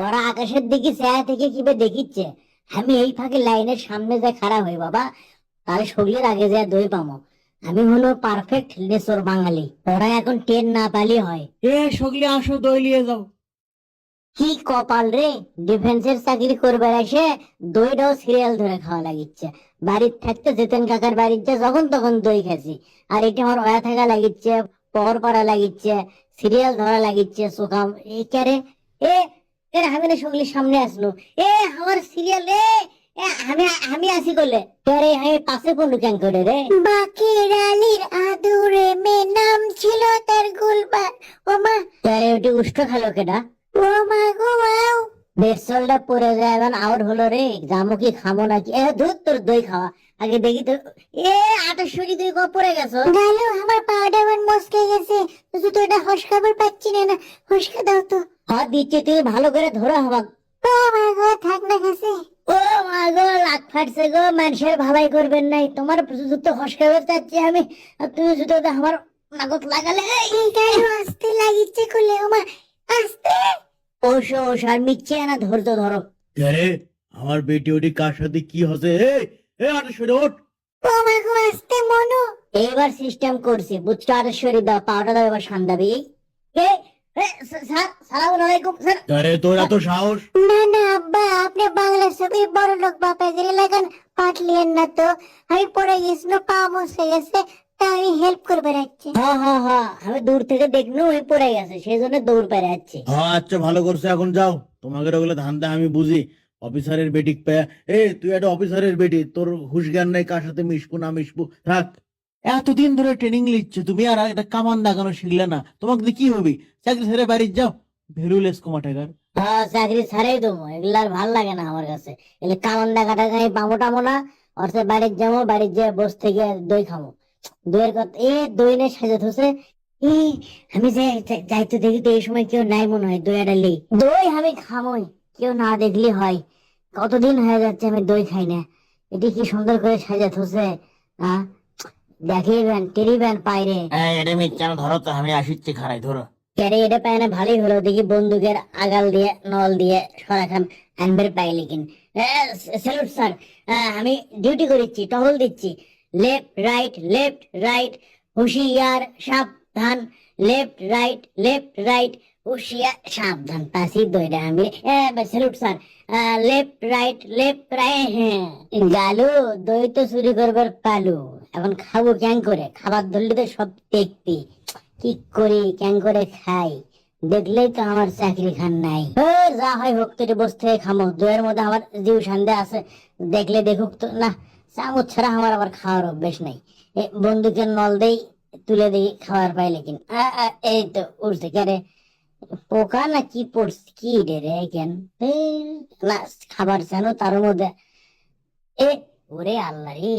ওরা আকাশের দিকে চেয়ে থেকে কিভাবে দেখিচ্ছে, আমি এই ফাঁকে লাইনের সামনে যা খাড়া হই বাবা, তাহলে শরীরের আগে যা দই পামো। আমি হলো পারফেক্ট নেচর বাঙালি, ওরা এখন টেন না পালি হয়। এ সগলি আসো, দই নিয়ে যাও। কি কপাল রে, ডিফেন্সের চাকরি করবে এসে দইটাও সিরিয়াল ধরে খাওয়া লাগিচ্ছে। বাড়ির থাকতে যেতেন কাকার বাড়িতে যখন তখন দই খাচ্ছি, আর এটা আমার ওয়া থাকা লাগিচ্ছে, পর পড়া লাগিচ্ছে, সিরিয়াল ধরা লাগিচ্ছে সুকাম। এই ক্যারে এ এর আমি না সঙ্গলির সামনে আসলো, এ আমার সিরিয়াল এ, এ, আমি আমি আসি করলে আরে আমি পাশে পড়লু কেন করে রে। বাকের আলীর আদুরে মে নাম ছিল তার গুলবার। ও মা, আরে ওটি উষ্ঠ খালো কেডা? ও মা গো ওয়াও, বেসলটা পড়ে যায়, এখন আউট হলো রে। জামু কি খামো নাকি? এ ধুর, তোর দই খাওয়া আগে দেখি তো। এ আটাশরি তুই কো পড়ে গেছো? গালো আমার পাউডার আমার মস্কে গেছে, তুই তো এটা হসকাবার পাচ্ছি না, হসকা দাও তো। হাত দিচ্ছে, তুই ভালো করে ধরো হবা। ও মা গো, থাক না গেছে। ও মা গো, লাখ ফাটছে গো, মানুষের ভালাই করবেন নাই, তোমার জুতো হসকাবে চাচ্ছি আমি, আর তুমি জুতো আমার নাগত লাগালে। এই গালো আসতে লাগিচ্ছে খুলে, ও মা আস্তে। ওশো ওশো, আর মিচ্ছে না, ধৈর্য ধরো। আরে আমার বেটি ওটি কার সাথে কি হচ্ছে? এ আটাশো ওঠ। ও মা গো, আস্তে মনো। এবার সিস্টেম করছি, বুঝছো? আরেশ্বরী দাও, পাউডার দাও, এবার সান্দাবি। এ স্যার, সালাম আলাইকুম স্যার। আরে তোর এত সাহস? না না আব্বা, আপনি বাংলা ছবি বড় লোক বাপের লাগান পাটলিয়েন না তো। আমি পড়ে গেছিল, পা মসে গেছে, তাই আমি হেল্প করবে যাচ্ছি। হ্যাঁ হ্যাঁ হ্যাঁ, আমি দূর থেকে দেখনু ওই পড়ে গেছে, সেই জন্য দৌড় পেরে যাচ্ছি। হ্যাঁ আচ্ছা, ভালো করছো, এখন যাও। তোমাকে ওগুলো ধান্দা আমি বুঝি। অফিসারের বেটি পেয়ে, তুই একটা অফিসারের বেটি, তোর হুশ জ্ঞান নাই কার সাথে মিশবো না মিশবো। থাক, এতদিন ধরে ট্রেনিং নিচ্ছ তুমি, আর এটা কামান দাগানো শিখলে না? তোমাকে দিয়ে কি হবে? চাকরি ছেড়ে বাড়ি যাও, ভেরুলেস কমাটাকার। হ্যাঁ, চাকরি ছাড়াই দেবো, এগুলো আর ভাল লাগে না আমার কাছে। এগুলো কামন্দা কাটা আমি পামো টামো না। অর্থাৎ বাড়ির যাবো, বাড়ির যেয়ে বস থেকে দই খাবো। দইয়ের কথা, দই নেই সাজে থসে। এ আমি যে যাইতে দেখি তো এই সময় কেউ নাই মনে হয়, দই আডালি দই আমি খামোই, কেউ না দেখলি হয়। কতদিন হয়ে যাচ্ছে আমি দই খাই না। এটি কি সুন্দর করে সাজে থসে, হ্যাঁ দেখিবেন টেরিবেন পাইরে। এটা মিথ্যা, ধরো তো, আমি আসিচ্ছি, খারাই ধরো। ক্যারে এটা পায় না, ভালোই হলো, দেখি বন্দুকের আগাল দিয়ে নল দিয়ে সরাখান আনবের পাইলে কিন। স্যালুট স্যার, আমি ডিউটি করিচ্ছি, টহল দিচ্ছি। লেফট রাইট, লেফট রাইট, হুশিয়ার সাবধান। লেফট রাইট, লেফট রাইট, হুশিয়ার সাবধান। পাশি দইটা আমি। Salute sir, left right, left right. হ্যাঁ গালু, দই তো চুরি করবার পালু, এখন খাবো ক্যাং করে? খাবার ধরলে তো সব দেখবি কি করি, ক্যাং করে খাই, দেখলেই তো আমার চাকরি খান নাই। যা হয় হোক, তো বসে থেকে খামো, দইয়ের মধ্যে আমার জিউ শান্তি আছে। দেখলে দেখুক তো না, চামচ ছাড়া আমার আবার খাওয়ার অভ্যেস নাই। বন্দুকের নল দেই, তুলে দিই, খাওয়ার পাই। লেকিন এই তো উঠছে কেরে, পোকা না কি পড়ছে, কি রে রে কেন? না, খাবার জানো তার মধ্যে। এ ওরে আল্লাহ রে,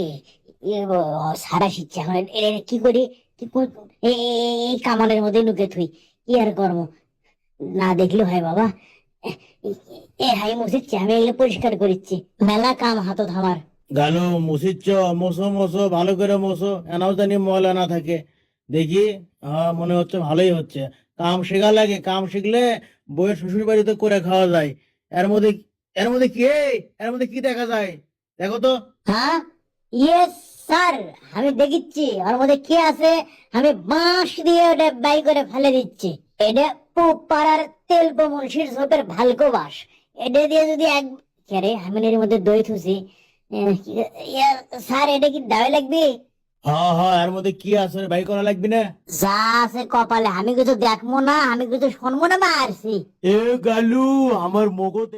সারা শিখছে এখন। কি করি, এই কামানের মধ্যে ঢুকে থুই, কি আর কর্ম, না দেখলে হয় বাবা। হাই মুছিচ্ছি আমি, এগুলো পরিষ্কার করিচ্ছি, মেলা কাম হাতত আমার। গালো মুছিচ্ছ, মোছো মোছো, ভালো করে মোছো, এনাও জানি ময়লা না থাকে। দেখি, মনে হচ্ছে ভালোই হচ্ছে। কাম শেখা লাগে, কাম শিখলে বইয়ের শ্বশুর বাড়িতে করে খাওয়া যায়। এর মধ্যে এর মধ্যে কি এর মধ্যে কি দেখা যায়? দেখো তো। হ্যাঁ ইয়েস স্যার, আমি দেখিচ্ছি ওর মধ্যে কি আছে। আমি বাঁশ দিয়ে ওটা বাই করে ফেলে দিচ্ছি। এটা পাড়ার তেল মুন্সির ঝোপের ভালকো বাস। এটা দিয়ে যদি এক রে আমি এর মধ্যে দই থুছি। স্যার, এটা কি দাওয়াই লাগবে? হ্যাঁ হ্যাঁ, এর মধ্যে কি আছে বাই করা লাগবে না? যা আছে কপালে, আমি কিছু দেখবো না, আমি কিছু শুনবো না, মারছি। এ গালু, আমার মগজ